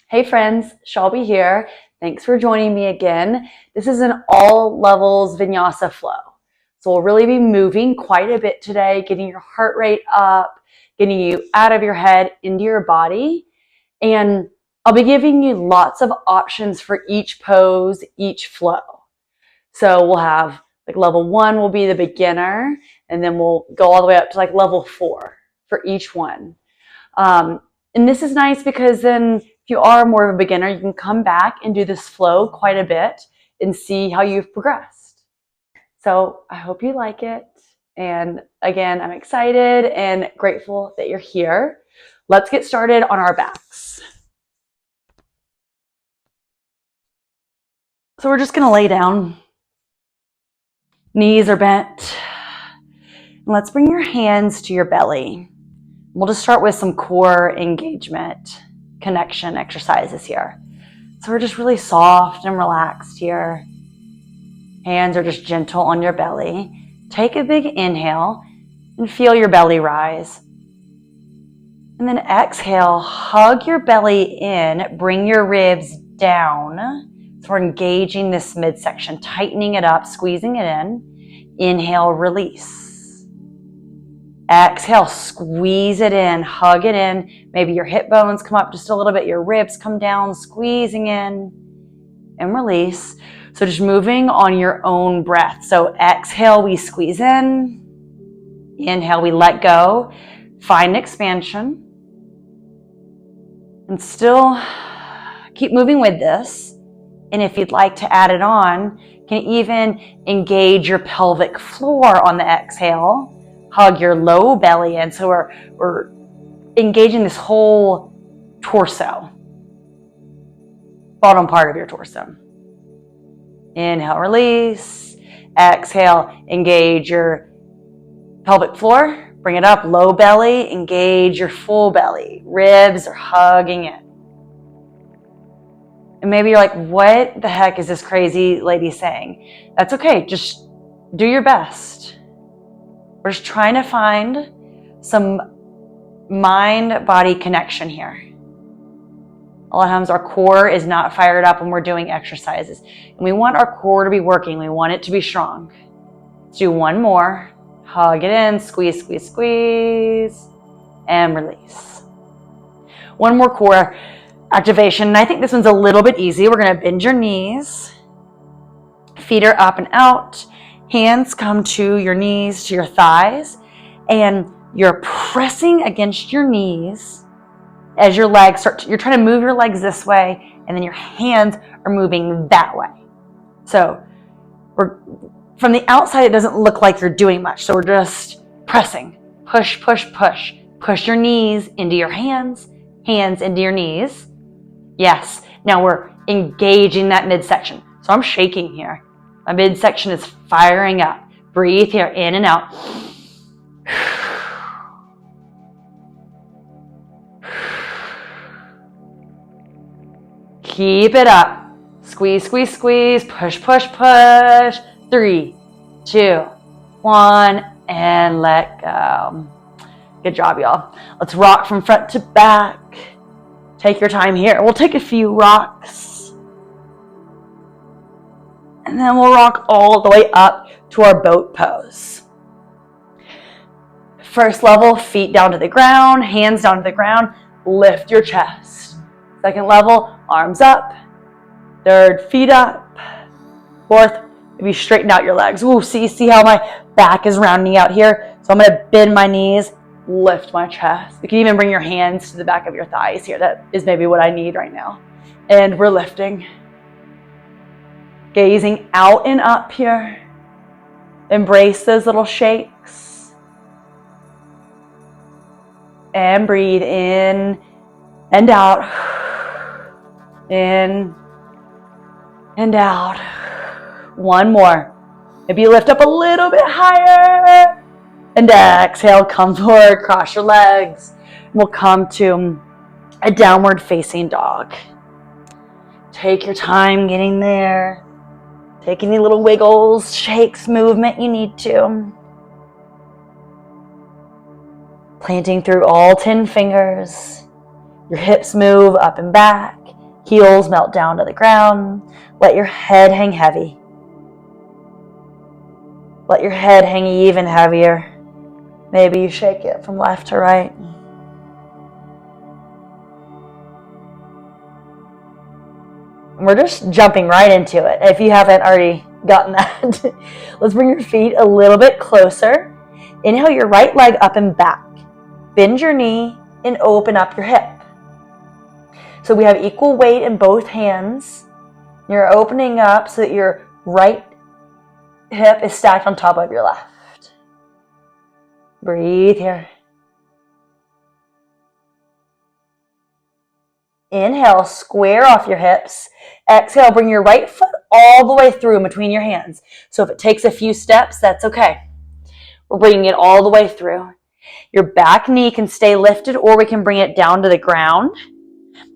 Hey friends, Shelby here. Thanks for joining me again. This is an all levels vinyasa flow. So we'll really be moving quite a bit today, getting your heart rate up, getting you out of your head into your body. And I'll be giving you lots of options for each pose, each flow. So we'll have like level 1 will be the beginner, and then we'll go all the way up to like level 4 for each one. And this is nice because then if you are more of a beginner, you can come back and do this flow quite a bit and see how you've progressed. So I hope you like it. And again, I'm excited and grateful that you're here. Let's get started on our backs. So we're just going to lay down. Knees are bent. And let's bring your hands to your belly. We'll just start with some core engagement, connection exercises here. So we're just really soft and relaxed here. Hands are just gentle on your belly. Take a big inhale and feel your belly rise. And then exhale, hug your belly in, bring your ribs down. So we're engaging this midsection, tightening it up, squeezing it in. Inhale, release. Exhale, squeeze it in, hug it in. Maybe your hip bones come up just a little bit, your ribs come down, squeezing in and release. So just moving on your own breath. So exhale, we squeeze in. Inhale, we let go. Find expansion. And still keep moving with this. And if you'd like to add it on, you can even engage your pelvic floor on the exhale. Hug your low belly in. So we're engaging this whole torso, bottom part of your torso. Inhale, release. Exhale, engage your pelvic floor. Bring it up, low belly. Engage your full belly. Ribs are hugging in. And maybe you're like, what the heck is this crazy lady saying? That's okay. Just do your best. We're just trying to find some mind-body connection here. A lot of times our core is not fired up when we're doing exercises. And we want our core to be working. We want it to be strong. Let's do one more. Hug it in, squeeze, squeeze, squeeze, and release. One more core activation. And I think this one's a little bit easy. We're going to bend your knees. Feet are up and out. Hands come to your knees, to your thighs, and you're pressing against your knees as your legs start. You're trying to move your legs this way, and then your hands are moving that way. So from the outside, it doesn't look like you're doing much. So we're just pressing. Push, push, push. Push your knees into your hands, hands into your knees. Yes. Now we're engaging that midsection. So I'm shaking here. My midsection is firing up. Breathe here, in and out. Keep it up. Squeeze, squeeze, squeeze. Push, push, push. 3, 2, 1, and let go. Good job, y'all. Let's rock from front to back. Take your time here. We'll take a few rocks. And then we'll rock all the way up to our boat pose. First level, feet down to the ground, hands down to the ground. Lift your chest. Second level, arms up. Third, feet up. Fourth, maybe straighten out your legs. Ooh, see how my back is rounding out here? So I'm going to bend my knees, lift my chest. You can even bring your hands to the back of your thighs here. That is maybe what I need right now. And we're lifting. Gazing out and up here. Embrace those little shakes. And breathe in and out. In and out. One more. Maybe you lift up a little bit higher. And exhale, come forward, cross your legs. We'll come to a downward facing dog. Take your time getting there. Take any little wiggles, shakes, movement you need to. Planting through all 10 fingers. Your hips move up and back. Heels melt down to the ground. Let your head hang heavy. Let your head hang even heavier. Maybe you shake it from left to right. We're just jumping right into it. If you haven't already gotten that, let's bring your feet a little bit closer. Inhale your right leg up and back. Bend your knee and open up your hip. So we have equal weight in both hands. You're opening up so that your right hip is stacked on top of your left. Breathe here. Inhale, square off your hips. Exhale, bring your right foot all the way through in between your hands. So if it takes a few steps, that's okay. We're bringing it all the way through. Your back knee can stay lifted, or we can bring it down to the ground.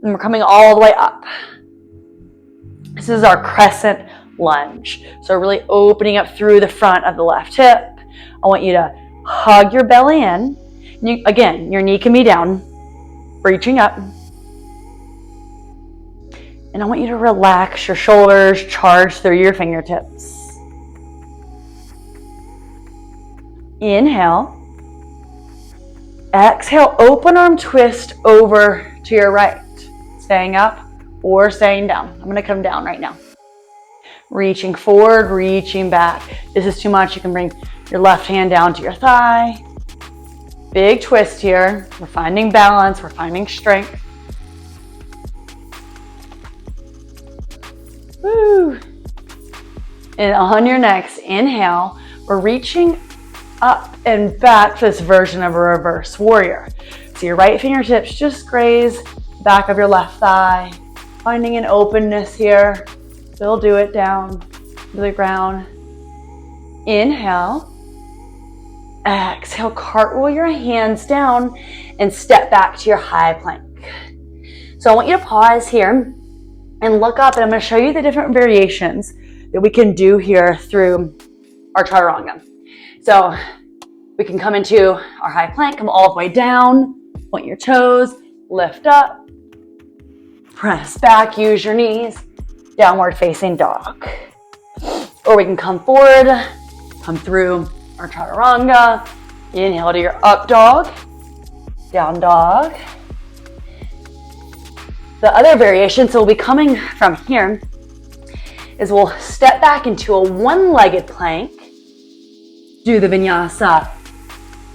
And we're coming all the way up. This is our crescent lunge. So really opening up through the front of the left hip. I want you to hug your belly in. Again, your knee can be down, reaching up. And I want you to relax your shoulders, charge through your fingertips. Inhale. Exhale, open arm twist over to your right. Staying up or staying down. I'm going to come down right now. Reaching forward, reaching back. This is too much. You can bring your left hand down to your thigh. Big twist here. We're finding balance. We're finding strength. Woo. And on your next inhale, we're reaching up and back to this version of a reverse warrior. So your right fingertips just graze back of your left thigh, finding an openness here. Still do it down to the ground. Inhale. Exhale, cartwheel your hands down and step back to your high plank. So I want you to pause here and look up, and I'm going to show you the different variations that we can do here through our chaturanga. So we can come into our high plank, come all the way down, point your toes, lift up, press back, use your knees, downward facing dog. Or we can come forward, come through our chaturanga, inhale to your up dog, down dog. The other variation, so we'll be coming from here, is we'll step back into a one-legged plank, do the vinyasa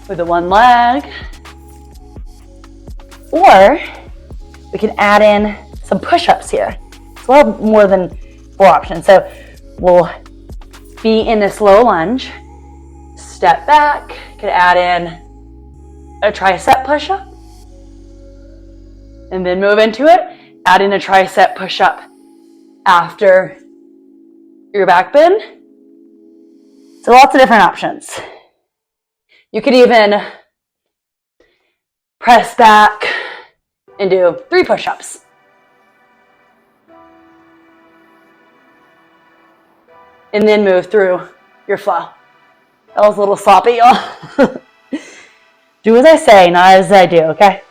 with the one leg, or we can add in some push-ups here. So we'll have more than 4 options. So we'll be in this low lunge, step back, could add in a tricep push-up, and then move into it, add in a tricep push-up after your back bend. So lots of different options. You could even press back and do 3 push-ups. And then move through your flow. That was a little sloppy, y'all. Do as I say, not as I do, okay?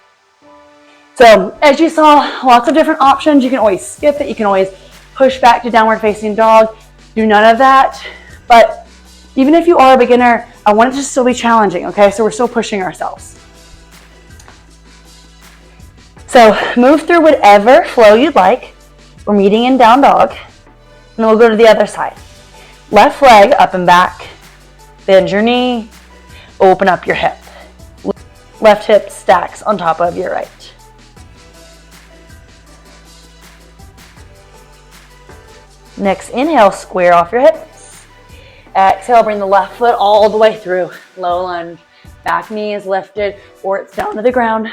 So as you saw, lots of different options. You can always skip it. You can always push back to downward facing dog. Do none of that. But even if you are a beginner, I want it to still be challenging, okay? So we're still pushing ourselves. So move through whatever flow you'd like. We're meeting in down dog. And then we'll go to the other side. Left leg up and back. Bend your knee. Open up your hip. Left hip stacks on top of your right. Next inhale, square off your hips. Exhale, bring the left foot all the way through. Low lunge. Back knee is lifted or it's down to the ground.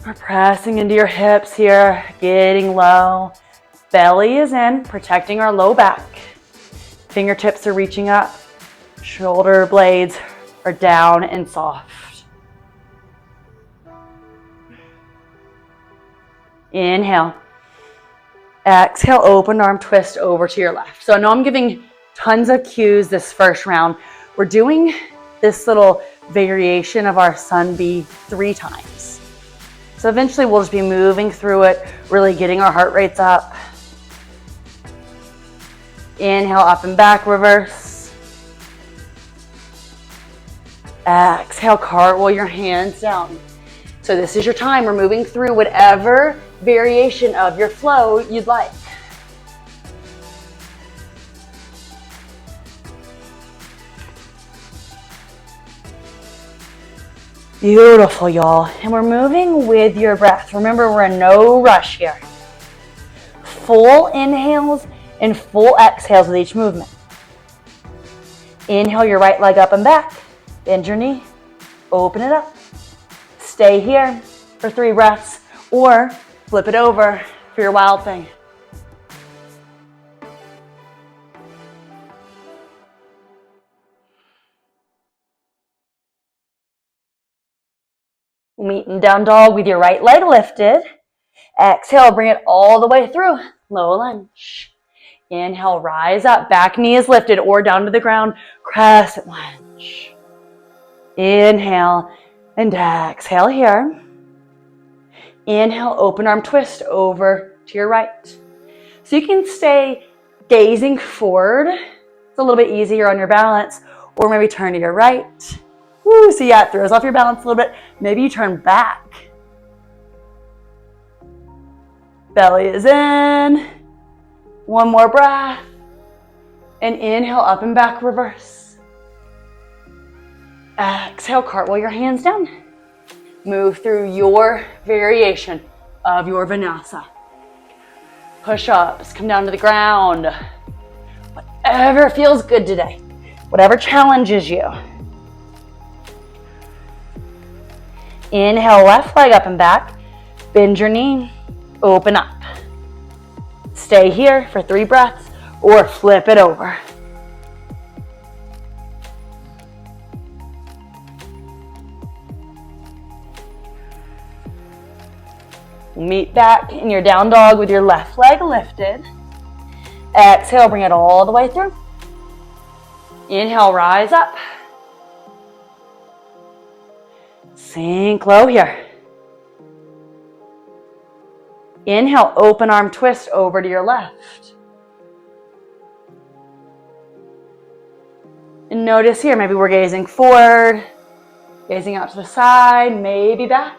We're pressing into your hips here, getting low. Belly is in, protecting our low back. Fingertips are reaching up. Shoulder blades are down and soft. Inhale. Exhale, open arm twist over to your left. So I know I'm giving tons of cues this first round. We're doing this little variation of our sun B 3 times. So eventually we'll just be moving through it, really getting our heart rates up. Inhale, up and back, reverse. Exhale, cartwheel your hands down. So this is your time. We're moving through whatever variation of your flow you'd like. Beautiful, y'all. And we're moving with your breath. Remember, we're in no rush here. Full inhales and full exhales with each movement. Inhale your right leg up and back. Bend your knee. Open it up. Stay here for 3 breaths or flip it over for your wild thing. Meet in down dog with your right leg lifted. Exhale, bring it all the way through. Low lunge. Inhale, rise up. Back knee is lifted or down to the ground. Crescent lunge. Inhale and exhale here. Inhale, open arm twist over to your right. So you can stay gazing forward. It's a little bit easier on your balance. Or maybe turn to your right. Woo, so yeah, it throws off your balance a little bit. Maybe you turn back. Belly is in. One more breath. And inhale, up and back, reverse. Exhale, cartwheel your hands down. Move through your variation of your vinyasa. Push-ups, come down to the ground. Whatever feels good today. Whatever challenges you. Inhale, left leg up and back. Bend your knee, open up. Stay here for 3 breaths or flip it over. Meet back in your down dog with your left leg lifted. Exhale, bring it all the way through. Inhale, rise up. Sink low here. Inhale, open arm twist over to your left. And notice here, maybe we're gazing forward, gazing out to the side, maybe back.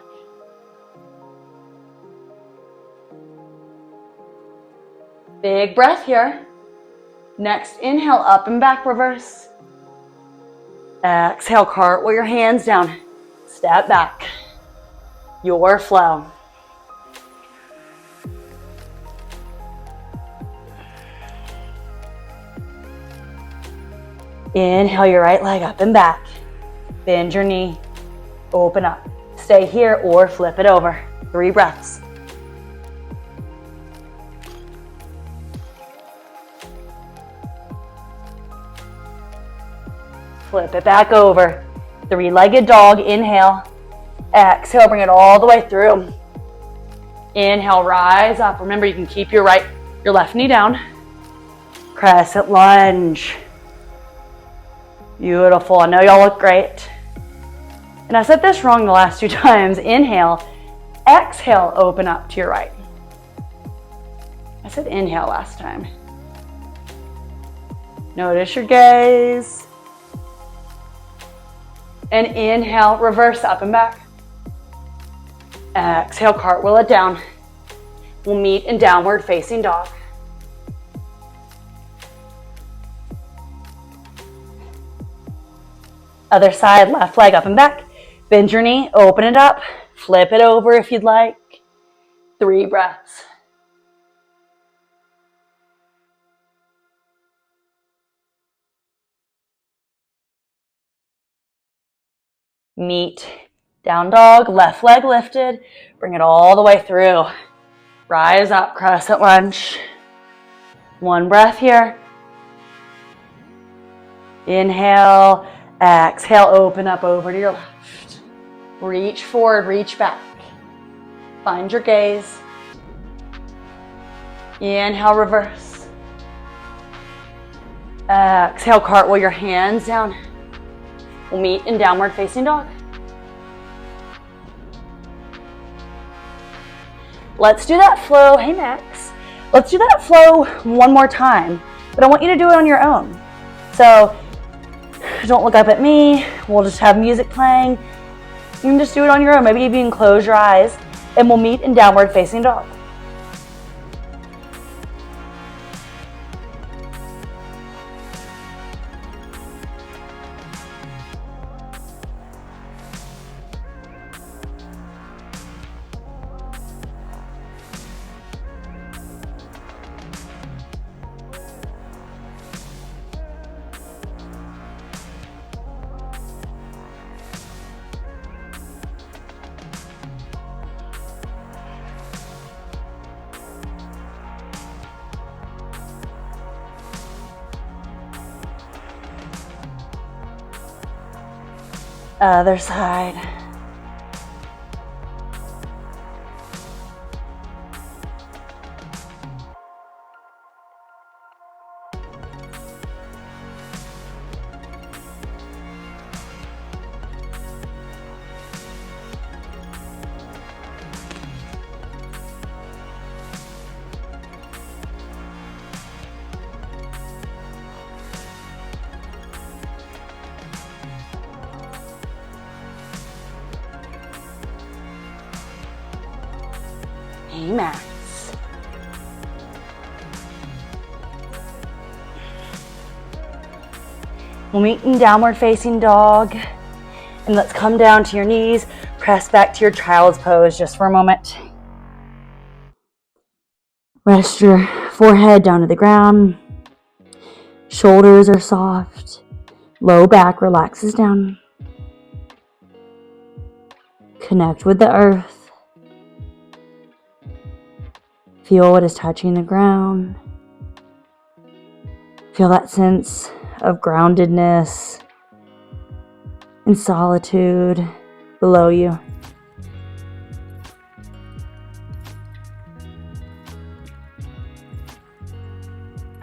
Big breath here. Next, inhale, up and back, reverse. Exhale, cartwheel your hands down. Step back. Your flow. Inhale your right leg up and back. Bend your knee. Open up. Stay here or flip it over. 3 breaths. Flip it back over. 3-legged dog. Inhale. Exhale, bring it all the way through. Inhale, rise up. Remember, you can keep your left knee down. Crescent lunge. Beautiful. I know y'all look great. And I said this wrong the last 2 times. Inhale. Exhale, open up to your right. I said inhale last time. Notice your gaze. And inhale, reverse up and back. Exhale, cartwheel it down. We'll meet in downward facing dog. Other side, left leg up and back. Bend your knee, open it up. Flip it over if you'd like. 3 breaths. Meet down dog, left leg lifted. Bring it all the way through. Rise up, crescent lunge. 1 breath here. Inhale, exhale, open up over to your left. Reach forward, reach back. Find your gaze. Inhale, reverse. Exhale, cartwheel your hands down. We'll meet in downward facing dog. let's do that flow. Hey, Max. Let's do that flow one more time, but I want you to do it on your own. So don't look up at me. We'll just have music playing. You can just do it on your own. Maybe you can close your eyes, and we'll meet in downward facing dog. Other side. Hey, Max. We'll meet in downward facing dog. And let's come down to your knees. Press back to your child's pose just for a moment. Rest your forehead down to the ground. Shoulders are soft. Low back relaxes down. Connect with the earth. Feel what is touching the ground. Feel that sense of groundedness and solitude below you.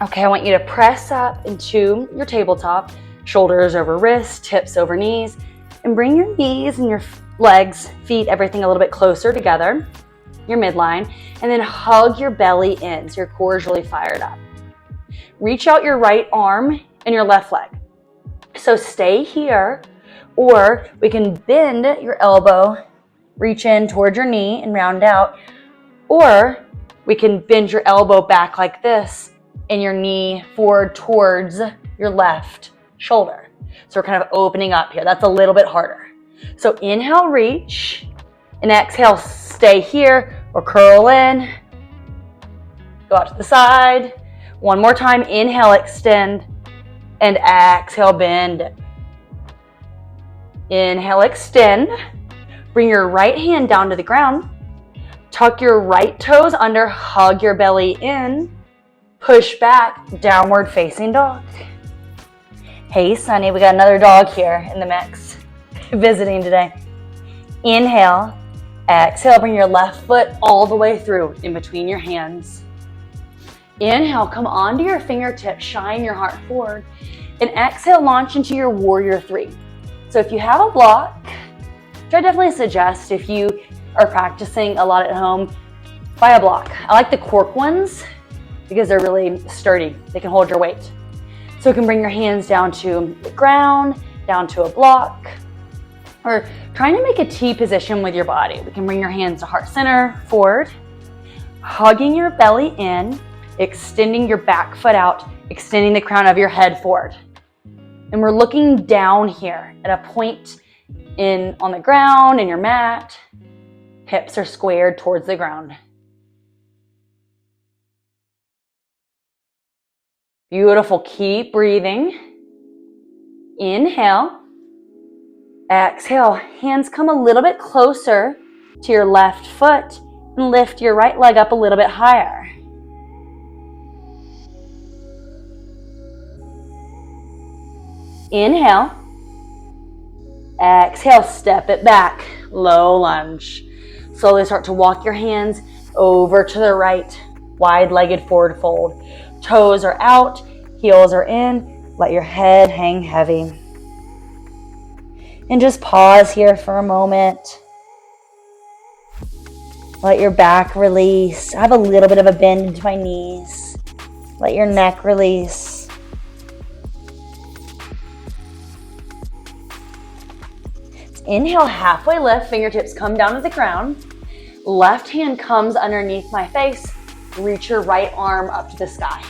Okay, I want you to press up into your tabletop, shoulders over wrists, hips over knees, and bring your knees and your legs, feet, everything a little bit closer together, your midline, and then hug your belly in so your core is really fired up. Reach out your right arm and your left leg. So stay here, or we can bend your elbow, reach in towards your knee and round out, or we can bend your elbow back like this and your knee forward towards your left shoulder. So we're kind of opening up here. That's a little bit harder. So inhale, reach, and exhale, stay here or curl in. Go out to the side. One more time, inhale, extend, and exhale, bend. Inhale, extend. Bring your right hand down to the ground. Tuck your right toes under, hug your belly in. Push back, downward facing dog. Hey, Sunny, we got another dog here in the mix, visiting today. Inhale, exhale, bring your left foot all the way through in between your hands. Inhale, come onto your fingertips, shine your heart forward. And exhale, launch into your warrior three. So if you have a block, which I definitely suggest if you are practicing a lot at home, buy a block. I like the cork ones because they're really sturdy. They can hold your weight. So you can bring your hands down to the ground, down to a block, or trying to make a T position with your body. We can bring your hands to heart center, forward, hugging your belly in, extending your back foot out, extending the crown of your head forward. And we're looking down here at a point on the ground, in your mat. Hips are squared towards the ground. Beautiful. Keep breathing. Inhale. Exhale. Hands come a little bit closer to your left foot and lift your right leg up a little bit higher. Inhale. Exhale, step it back. Low lunge. Slowly start to walk your hands over to the right. Wide-legged forward fold. Toes are out, heels are in. Let your head hang heavy. And just pause here for a moment. Let your back release. I have a little bit of a bend into my knees. Let your neck release. Inhale, halfway lift, fingertips come down to the ground. Left hand comes underneath my face. Reach your right arm up to the sky.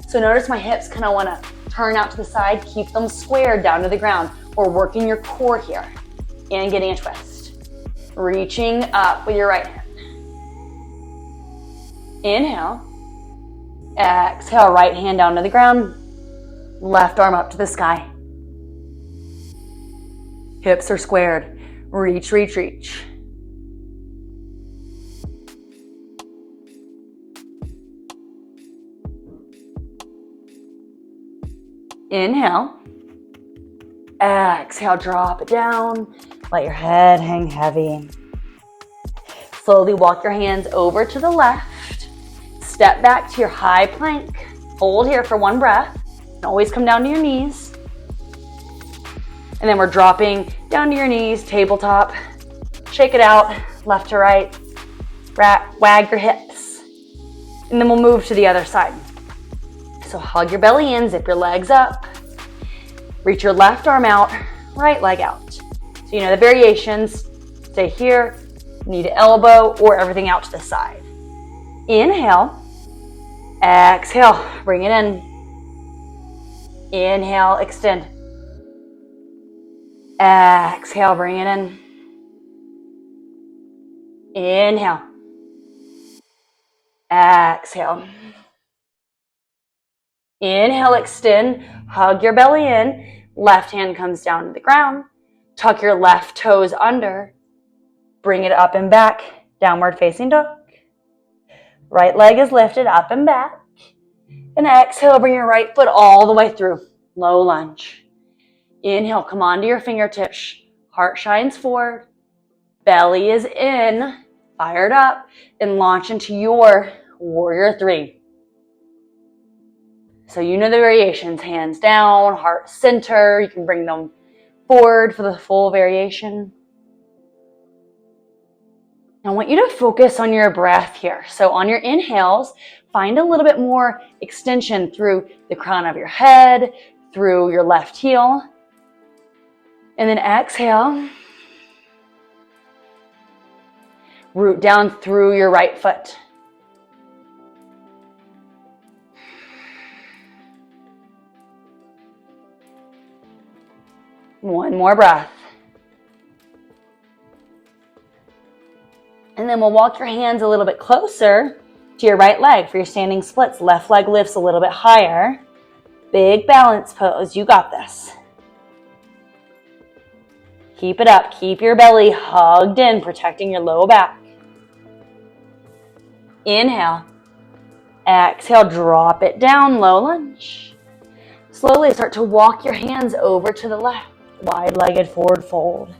So notice my hips kind of want to turn out to the side. Keep them squared down to the ground. We're working your core here and getting a twist. Reaching up with your right hand. Inhale. Exhale, right hand down to the ground. Left arm up to the sky. Hips are squared. Reach, reach, reach. Inhale. Exhale, drop it down. Let your head hang heavy. Slowly walk your hands over to the left. Step back to your high plank. Hold here for one breath. And always come down to your knees. And then we're dropping down to your knees, tabletop. Shake it out, left to right. Wag your hips. And then we'll move to the other side. So hug your belly in, zip your legs up. Reach your left arm out, right leg out. So you know the variations. Stay here, knee to elbow, or everything out to the side. Inhale. Exhale, bring it in. Inhale, extend. Exhale, bring it in. Inhale. Exhale. Inhale, extend. Hug your belly in. Left hand comes down to the ground. Tuck your left toes under. Bring it up and back. Downward facing dog. Right leg is lifted up and back. And exhale, bring your right foot all the way through. Low lunge. Inhale, come onto your fingertips. Heart shines forward. Belly is in. Fired up. And launch into your warrior three. So you know the variations. Hands down, heart center. You can bring them forward for the full variation. I want you to focus on your breath here. So on your inhales, find a little bit more extension through the crown of your head, through your left heel. And then exhale. Root down through your right foot. One more breath. And then we'll walk your hands a little bit closer to your right leg for your standing splits. Left leg lifts a little bit higher. Big balance pose. You got this. Keep it up. Keep your belly hugged in, protecting your low back. Inhale. Exhale, drop it down, low lunge. Slowly start to walk your hands over to the left. Wide-legged forward fold.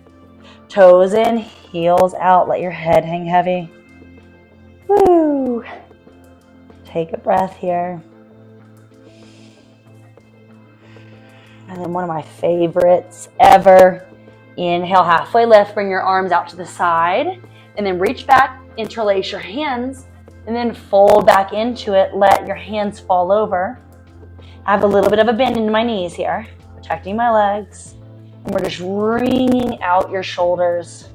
Toes in, heels out. Let your head hang heavy. Woo! Take a breath here. And then one of my favorites ever. Inhale, halfway lift. Bring your arms out to the side. And then reach back, interlace your hands. And then fold back into it. Let your hands fall over. I have a little bit of a bend in my knees here, protecting my legs. And we're just wringing out your shoulders.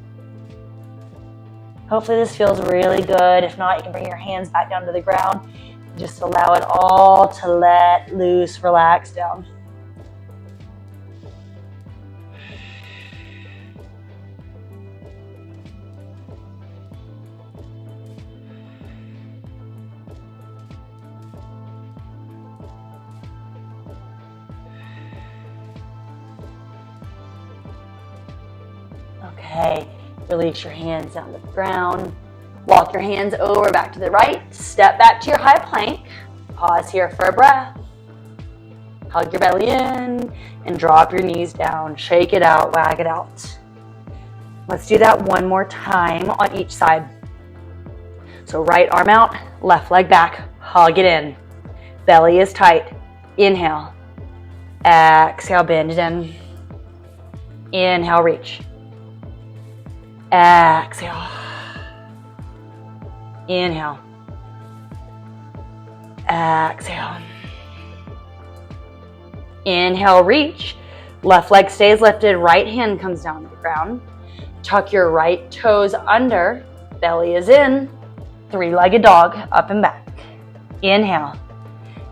Hopefully this feels really good. If not, you can bring your hands back down to the ground. Just allow it all to let loose, relax down. Okay, release your hands down to the ground. Walk your hands over back to the right. Step back to your high plank. Pause here for a breath. Hug your belly in and drop your knees down. Shake it out, wag it out. Let's do that one more time on each side. So right arm out, left leg back. Hug it in. Belly is tight. Inhale. Exhale, bend it in. Inhale, reach. Exhale. Inhale. Exhale. Inhale, reach. Left leg stays lifted, right hand comes down to the ground. Tuck your right toes under, belly is in. Three-legged dog, up and back. Inhale.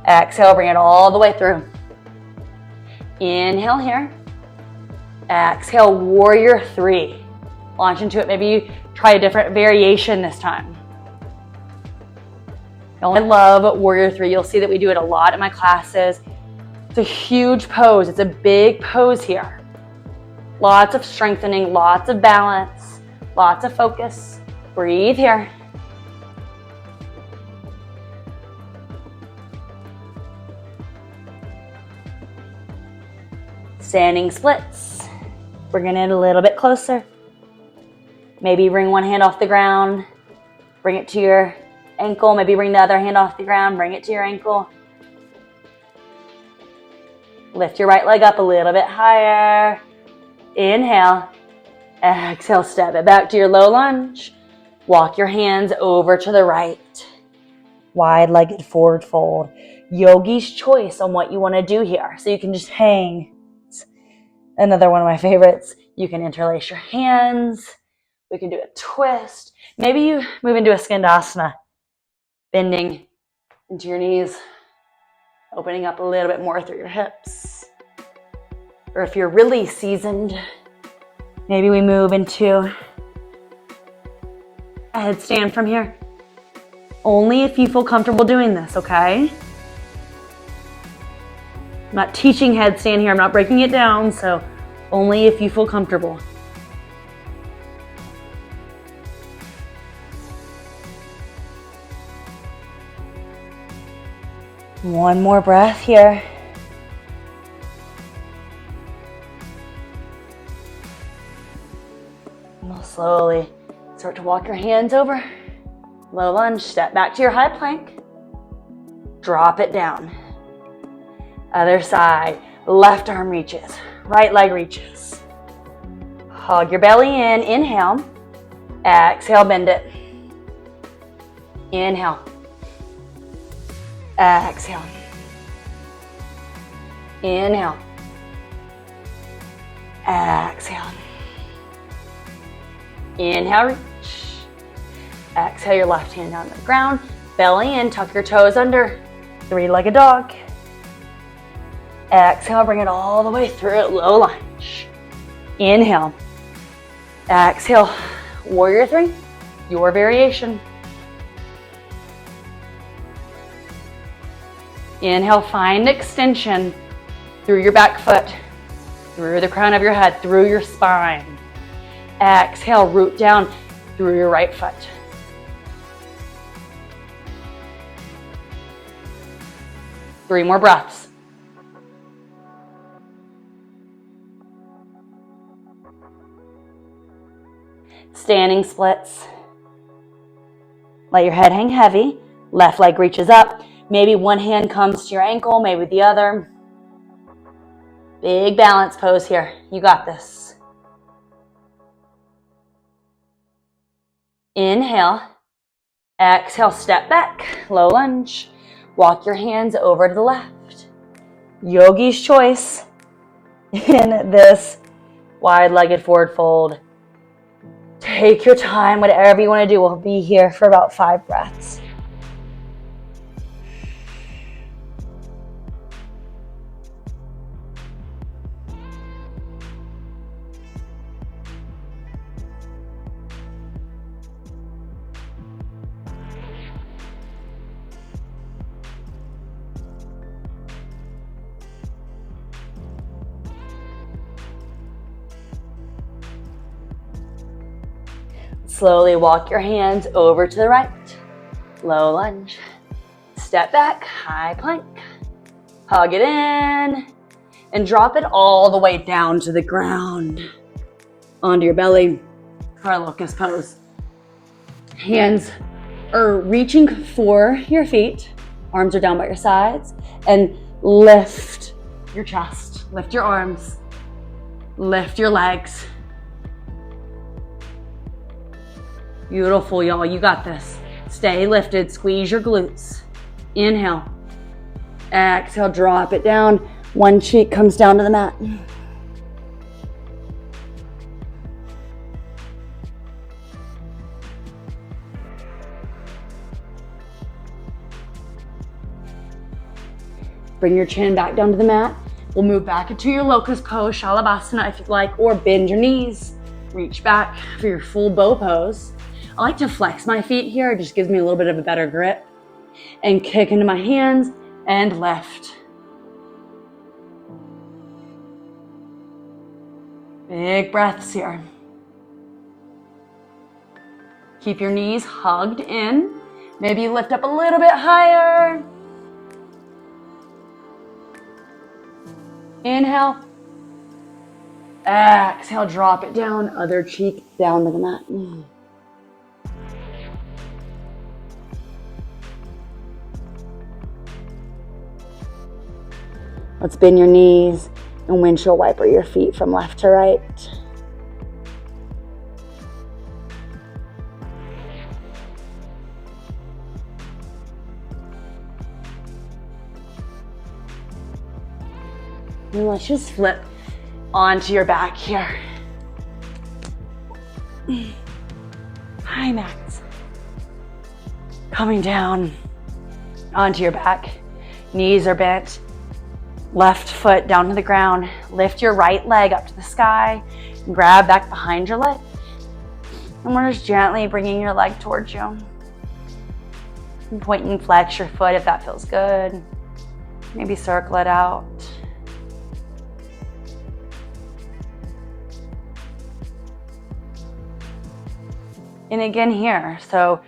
Exhale, bring it all the way through. Inhale here. Exhale, warrior three. Launch into it. Maybe you try a different variation this time. I love warrior three. You'll see that we do it a lot in my classes. It's a huge pose. It's a big pose here. Lots of strengthening, lots of balance, lots of focus. Breathe here. Standing splits. Bring it in a little bit closer. Maybe bring one hand off the ground. Bring it to your ankle. Maybe bring the other hand off the ground. Bring it to your ankle. Lift your right leg up a little bit higher. Inhale. Exhale, step it back to your low lunge. Walk your hands over to the right. Wide-legged forward fold. Yogi's choice on what you want to do here. So you can just hang. Another one of my favorites. You can interlace your hands. We can do a twist. Maybe you move into a skandasana. Bending into your knees. Opening up a little bit more through your hips. Or if you're really seasoned, maybe we move into a headstand from here. Only if you feel comfortable doing this, okay? I'm not teaching headstand here. I'm not breaking it down, so only if you feel comfortable. One more breath here. And we'll slowly start to walk your hands over. Low lunge, step back to your high plank. Drop it down. Other side, left arm reaches, right leg reaches. Hug your belly in, inhale. Exhale, bend it. Inhale. Exhale. Inhale. Exhale. Inhale, reach. Exhale your left hand down to the ground. Belly in, tuck your toes under. Three-legged dog. Exhale, bring it all the way through it, low lunge. Inhale. Exhale, warrior three, your variation. Inhale, find extension through your back foot, through the crown of your head, through your spine. Exhale, root down through your right foot. Three more breaths. Standing splits. Let your head hang heavy. Left leg reaches up. Maybe one hand comes to your ankle, maybe the other. Big balance pose here. You got this. Inhale. Exhale, step back. Low lunge. Walk your hands over to the left. Yogi's choice in this wide-legged forward fold. Take your time, whatever you want to do. We'll be here for about 5 breaths. Slowly walk your hands over to the right. Low lunge. Step back, high plank. Hug it in. And drop it all the way down to the ground. Onto your belly for a locust pose. Hands are reaching for your feet. Arms are down by your sides. And lift your chest. Lift your arms. Lift your legs. Beautiful, y'all. You got this. Stay lifted, squeeze your glutes. Inhale. Exhale, drop it down. One cheek comes down to the mat. Bring your chin back down to the mat. We'll move back into your locust pose, Savasana if you'd like, or bend your knees. Reach back for your full bow pose. I like to flex my feet here. It just gives me a little bit of a better grip. And kick into my hands and lift. Big breaths here. Keep your knees hugged in. Maybe lift up a little bit higher. Inhale. Exhale, drop it down. Other cheek down to the mat. Let's bend your knees and windshield wiper your feet from left to right. And let's just flip onto your back here. Hi, Max. Coming down onto your back. Knees are bent. Left foot down to the ground. Lift your right leg up to the sky. Grab back behind your leg. And we're just gently bringing your leg towards you. And point and flex your foot if that feels good. Maybe circle it out. And again here, so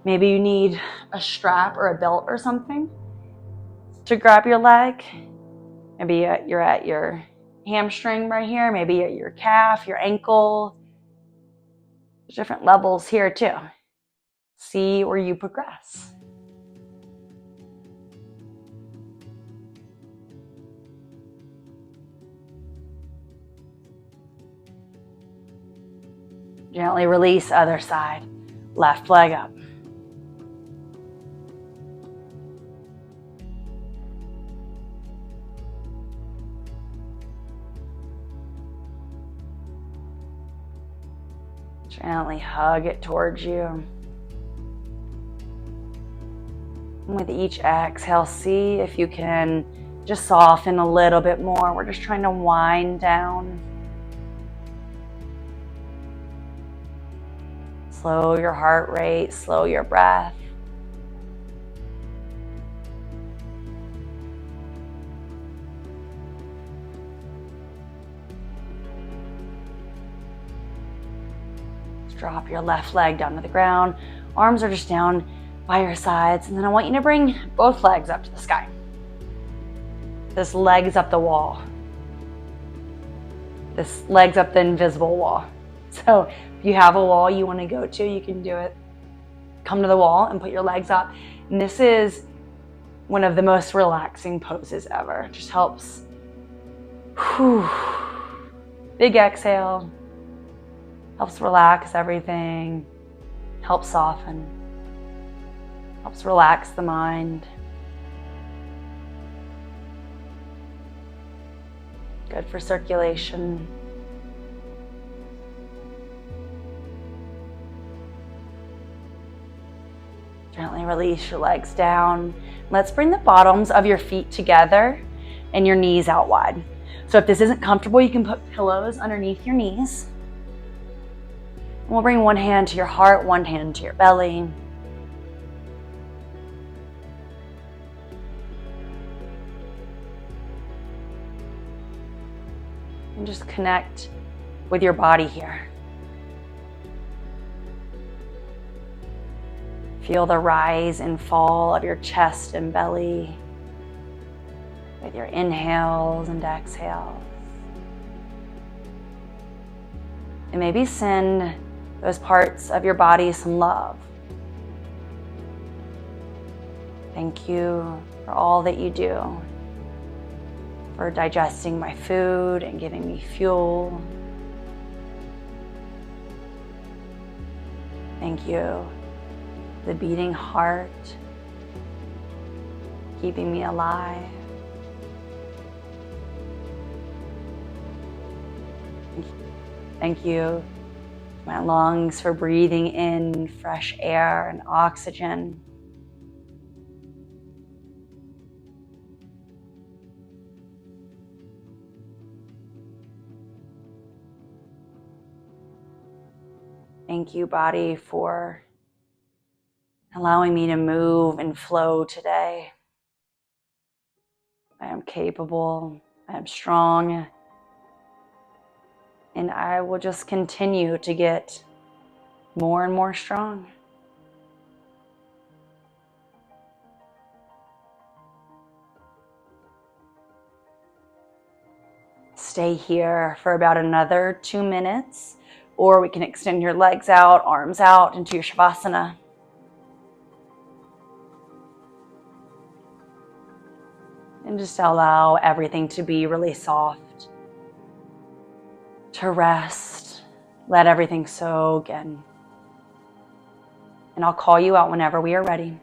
maybe you need a strap or a belt or something to grab your leg. Maybe you're at your hamstring right here, maybe at your calf, your ankle. There's different levels here too. See where you progress. Gently release other side. Left leg up. Gently hug it towards you. And with each exhale, see if you can just soften a little bit more. We're just trying to wind down. Slow your heart rate, slow your breath. Just drop your left leg down to the ground. Arms are just down by your sides. And then I want you to bring both legs up to the sky. This leg's up the wall. This leg's up the invisible wall. So if you have a wall you want to go to, you can do it. Come to the wall and put your legs up. And this is one of the most relaxing poses ever. It just helps. Whew. Big exhale. Helps relax everything. Helps soften. Helps relax the mind. Good for circulation. Gently release your legs down. Let's bring the bottoms of your feet together and your knees out wide. So if this isn't comfortable, you can put pillows underneath your knees. And we'll bring one hand to your heart, one hand to your belly. And just connect with your body here. Feel the rise and fall of your chest and belly with your inhales and exhales. And maybe send those parts of your body some love. Thank you for all that you do, for digesting my food and giving me fuel. Thank you the beating heart, keeping me alive. Thank you to my lungs for breathing in fresh air and oxygen. Thank you, body, for allowing me to move and flow today. I am capable, I am strong, and I will just continue to get more and more strong. Stay here for about another 2 minutes, or we can extend your legs out, arms out into your Savasana. And just allow everything to be really soft, to rest. Let everything soak in. And I'll call you out whenever we are ready.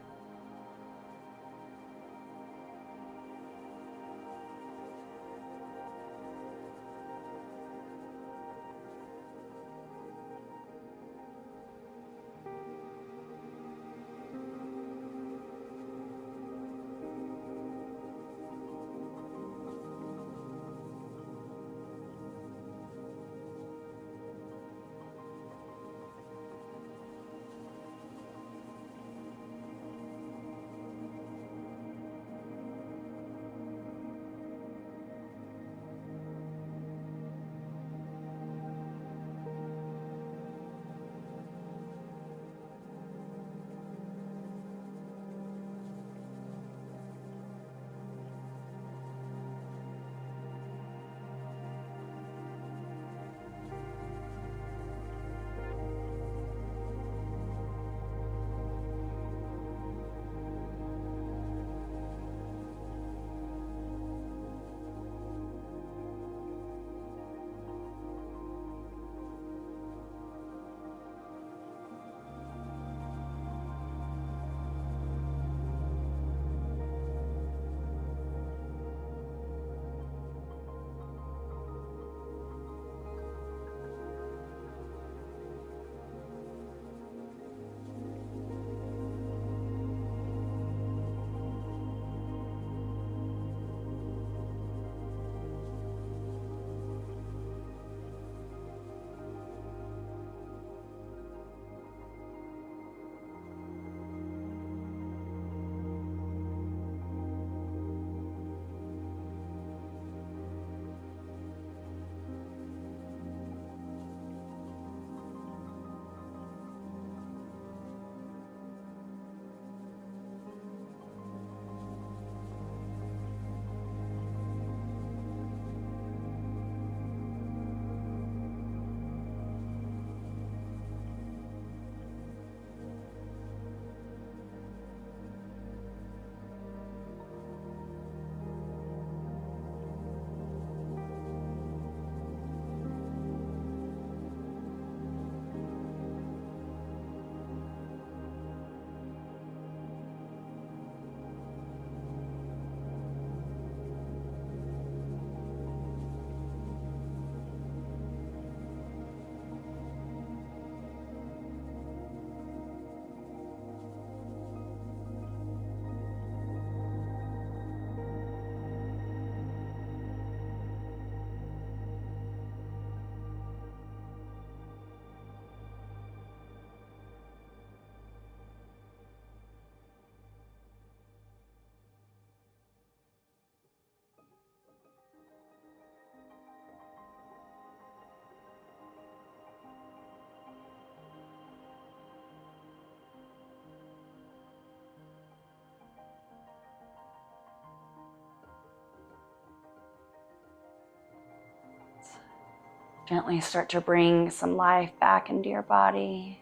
Gently start to bring some life back into your body.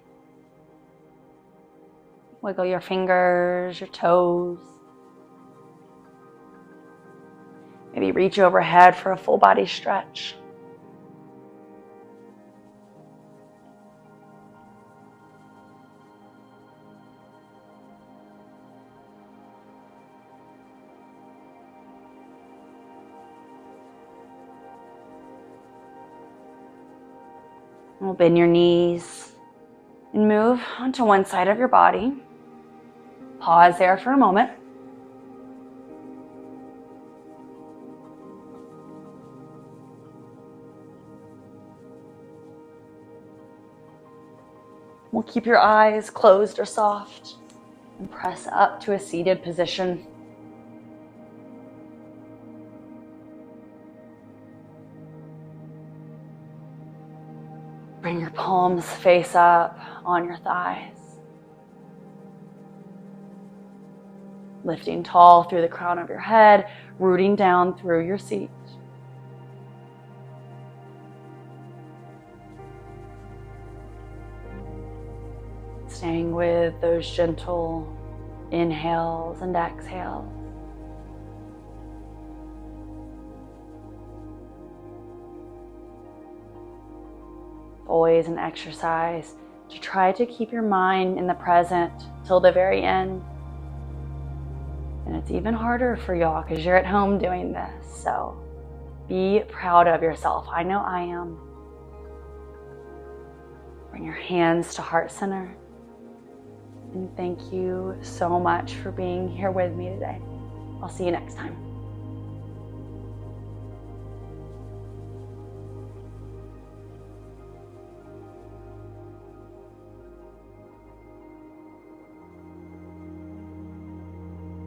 Wiggle your fingers, your toes. Maybe reach overhead for a full body stretch. We'll bend your knees and move onto one side of your body. Pause there for a moment. We'll keep your eyes closed or soft and press up to a seated position. Bring your palms face up on your thighs. Lifting tall through the crown of your head, rooting down through your seat. Staying with those gentle inhales and exhales. Always an exercise to try to keep your mind in the present till the very end. And it's even harder for y'all because you're at home doing this. So be proud of yourself. I know I am. Bring your hands to heart center. And thank you so much for being here with me today. I'll see you next time.